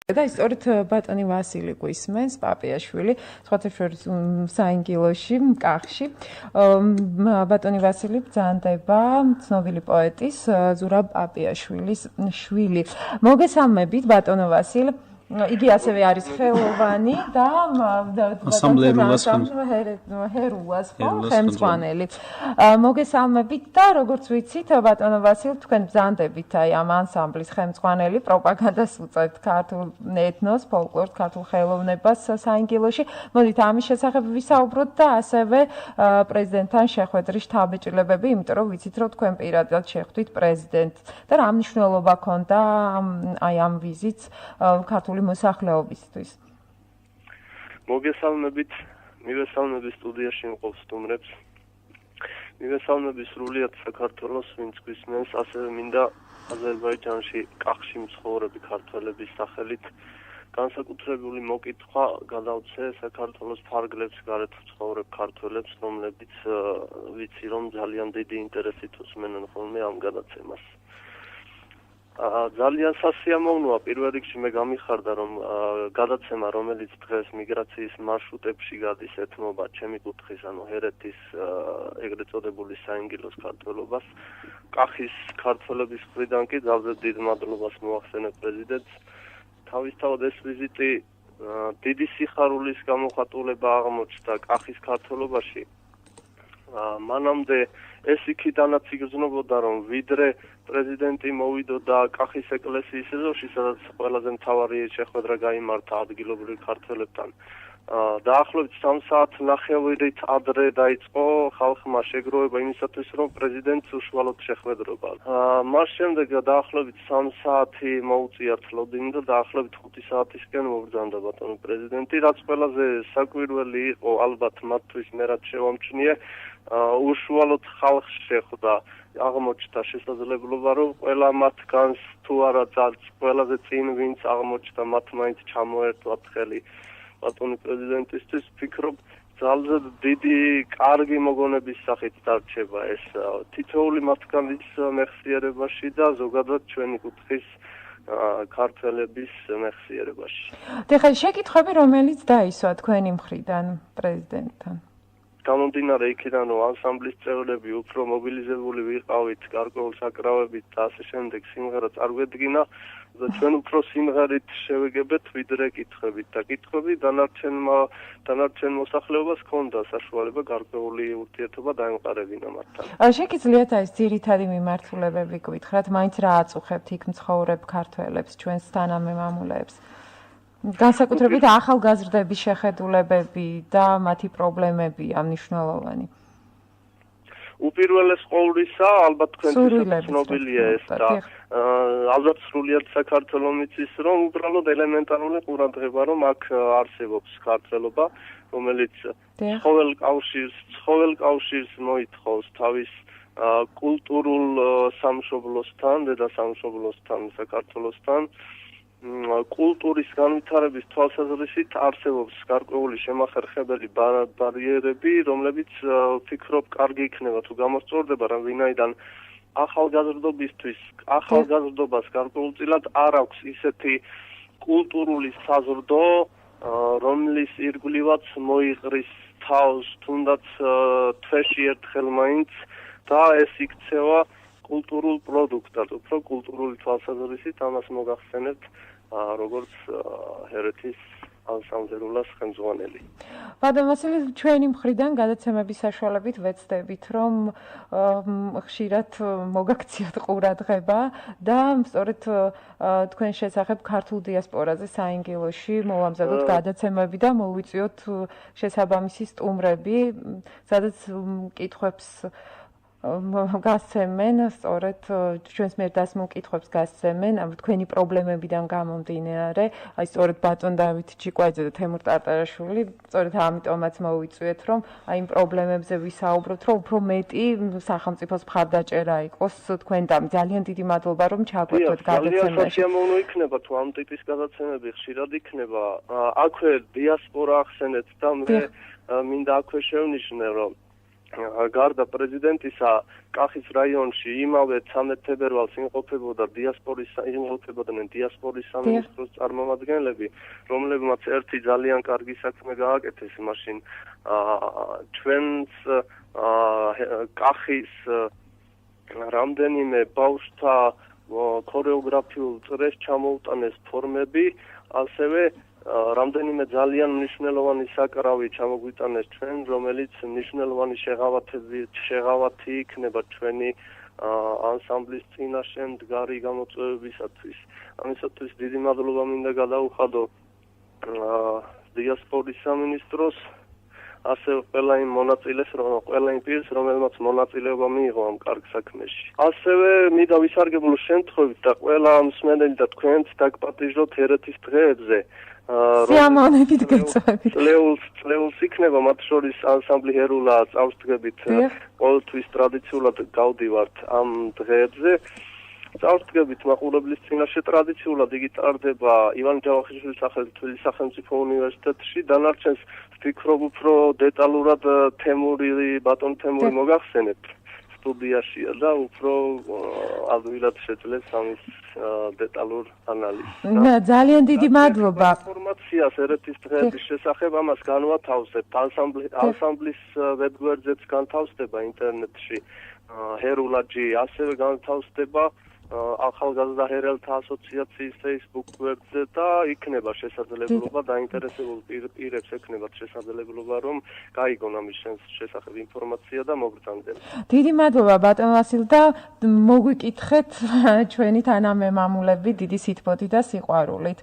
და სწორედ ბატონი ვასილი გვისმენს, პაპიაშვილი, სხვათა შორის საინგილოში, კახში. ბატონი ვასილი ბრძანდება ცნობილი პოეტის ზურაბ პაპიაშვილის შვილი. მოგესალმებით, ბატონო ვასილ. იგი ასევე არის ხელოვანი და ჰერუას ხელმძღვანელი. მოგესალმებით და როგორც ვიცით, ბატონო ვასილ, თქვენ ბრძანდებით აი ამ ანსამბლის ხელმძღვანელი, პროპაგანდას უწევთ ქართულ ეთნოს, ფოლკლორს, ქართულ ხელოვნებას საინგილოში. მოდით ამის შესახებ ვისაუბროთ და ასევე პრეზიდენტთან შეხვედრის შთაბეჭდილებები, იმიტომ რომ ვიცით, რომ თქვენ პირადად შეხვდით პრეზიდენტს და რა მნიშვნელობა ჰქონდა აი ამ ვიზიტს ქართულ მოსახლეობისთვის. მოგესალმებით, მივესალმები სტუდიაში მყოფ სტუმრებს. მივესალმები სრულიად საქართველოს, ვინც გვისმენს, ასევე მინდა აზერბაიჯანში, კახში მცხოვრები ქართველების სახელით განსაკუთრებული მოკითხვა გადავცე საქართველოს ფარგლებს გარეთ მცხოვრებ ქართველებს, რომლებიც ვიცი, რომ ძალიან დიდი ინტერესით უსმენენ ხოლმე ამ გადაცემას. ძალიან სასიამოვნოა პირველ რიგში მე გამიხარდა რომ გადაცემა რომელიც დღეს მიგრაციის მარშრუტებში გადის ეთმობა ჩემი კუთხის ანუ ჰერეთის ეგრეთ წოდებული საინგილოს ქართველობას კახის ქართველების მხრიდან კი ძალზედ დიდ მადლობას მოახსენებ პრეზიდენტს თავისთავად ეს ვიზიტი დიდი სიხარულის გამოხატულება აღმოჩნდა კახის ქართველობაში მანამდე ეს იქიდანაც იგრძნობოდა რომ ვიდრე პრეზიდენტი მოვიდოდა კახის ეკლესიის ეზოში, სადაც ყველაზე მთავარი შეხვედრა გაიმართა ადგილობრივ ქართველებთან. დაახლოებით 3 საათნახევრით ადრე დაიწყო ხალხმა შეგროვება იმისათვის, რომ პრეზიდენტს უშუალოდ შეხვედრობა. მას შემდეგ დაახლოებით 3 საათი მოუწიათ ლოდინი და დაახლოებით 5 საათისკენ მობრძანდა ბატონო პრეზიდენტი, რაც ყველაზე საკვირველი იყო ალბათ მათთვის მე რაც შევამჩნიე. უშუალოდ ხალხს შეხვდა აღმოჩნდა შესაძლებლობა რომ ყველა მათგანს თუ არა ძალს ყველაზე წინ ვინც აღმოჩნდა მათ მაინც ჩამოერთვათ ხელი ბატონი პრეზიდენტისთვის ვფიქრობ ძალზედ დიდი კარგი მოგონების სახით დარჩება ეს თითოეული მათგანის მეხსიერებაში და ზოგადად ჩვენი კუთხის ქართველების მეხსიერებაში. ეხლა შეკითხვები რომელიც დაისვა თქვენი მხრიდან პრეზიდენტთან გამომდინარე იქიდან რომ ანსამბლის წევრები უფრო მობილიზებული ვიყავით გარკვეულ საკრავებით და ასე შემდეგ სიმღერა წარგვედგინა და ჩვენ უფრო სიმღერით შევეგებეთ ვიდრე კითხვებით და კითხვები დანარჩენ მოსახლეობას ჰქონდა საშუალება გარკვეული ურთიერთობა დაემყარებინა მათთან. შეგიძლიათ ეს ძირითადი მიმართულებები გითხრათ მაინც რა აწუხებთ იქ მცხოვრებ ქართველებს ჩვენს თანამემამულეებს განსაკუთრებით ახალგაზრდების შეხედულებები და მათი პრობლემებია მნიშვნელოვანი. უპირველეს ყოვლისა, ალბათ თქვენთვის ცნობილია ეს და ალბათ სრულიად საქართველოს მიცის, რომ უბრალოდ ელემენტარული ყურადღება, რომ აქ არსებობს ქართველობა, რომელიც ცხოველ კავშირს მოითხოვს თავის კულტურულ სამშობლოსთან, დედა სამშობლოსთან, საქართველოსთან. კულტურის განვითარების თვალსაზრისით არსებობს გარკვეული შემახერხებელი ბარიერები, რომლებიც ვფიქრობ კარგი იქნება თუ გამოსწორდება, რომ ვინაიდან ახალგაზრდობას გარკვეულწილად არ აქვს ისეთი კულტურული საზრდო, რომლის ირგვლივაც მოიყრის თავს თუნდაც თვეში ერთხელ მაინც და ეს იქცევა კულტურულ პროდუქტად, უფრო კულტურული თვალსაზრისით ამას მოგახსენებთ როგორც ჰერეთის ანსამბლურას ხელმძღვანელი. ბატონო ვასილი, ჩვენი მხრიდან გადაცემების საშუალებით ვეცდებით, რომ ხშირად მოგაქციოთ ყურადღება და სწორედ თქვენ შესახებ ქართულ დიასპორაზე საინგილოში მოვამზადოთ გადაცემები და მოვიწვიოთ შესაბამისი სტუმრები, სადაც კითხვებს გასცემენ, სწორედ ჩვენს მიერ დასმულ კითხვებს გასცემენ, თქვენი პრობლემებიდან გამომდინარე, აი სწორედ ბატონ დავით ჩიკვაძე და თემურ ტარტარაშვილი, სწორედ ამიტომაც მოვიწვიეთ, რომ აი იმ პრობლემებზე ვისაუბროთ, რომ უფრო მეტი სახელმწიფოს მხარდაჭერა იყოს თქვენთან. ძალიან დიდი მადლობა, რომ ჩაგვერთვეთ გადაცემაში. ძალიან სასიამოვნო იქნება თუ ამ ტიპის გადაცემები ხშირად იქნება. აქვე დიასპორა ახსენეთ და მე მინდა აქვე შევნიშნე, რომ გარდა პრეზიდენტისა კახის რაიონში იმავე 13 თებერვალს იმყოფებოდნენ დიასპორის სამინისტროს წარმომადგენლები, რომლებმაც ერთი ძალიან კარგი საქმე გააკეთეს მაშინ ჩვენს კახის რამდენიმე ბავშვთა ქორეოგრაფიულ წრეს ჩამოუტანეს ფორმები, ასევე რამდენიმე ძალიან მნიშვნელოვანი საკრავი ჩამოგვიტანეს ჩვენ, რომელიც მნიშვნელოვანი შეღავათი იქნება ჩვენი ანსამბლის წინაშე მდგარი გამოწვევებისათვის. ამისათვის დიდი მადლობა მინდა გადაუხადო დიასპორის სამინისტროს, ასევე ყველა იმ მონაწილეს, ყველა იმ პირს, რომელმაც მონაწილეობა მიიღო ამ კარგ საქმეში. ასევე მინდა ვისარგებლო შემთხვევით და ყველა მსმენელი და თქვენც დაგპატიჟოთ ერეთის დღეებზე. სიამოვნებით გეწევით. წლეულს იქნება, მათ შორის ანსამბლი ჰერულა წავსდგებით ყოველთვის ტრადიციულად გავდივართ ამ დღეებზე. წავსდგებით მაყურებლის წინაშე ტრადიციულად იგი ტარდება ივან ჯავახიშვილის სახელით თბილისის სახელმწიფო უნივერსიტეტში. დანარჩენს ვფიქრობ უფრო დეტალურად ბატონ თემური მოგახსენებთ სტუდიაშია და უფრო ადვილად შეძლებს ამის დეტალურ ანალიზს. ძალიან დიდი მადლობა. ინფორმაციას ერეთის დღეების შესახებ ამას განვათავსებთ ანსამბლის ვებგვერდზეც განთავსდება ინტერნეტში ჰერულაჯი, ასევე განთავსდება ახალგაზრდა ჰერელთა ასოციაციის Facebook გვერდზე და იქნება შესაძლებლობა დაინტერესებულ პირებს ექნებათ შესაძლებლობა რომ გაიგონ ამის შესახებ ინფორმაცია და მოგრძანდენ. დიდი მადლობა ბატონ ვასილ და მოგვიკითხეთ ჩვენი თანამემამულები დიდი სითბოთი და სიყვარულით.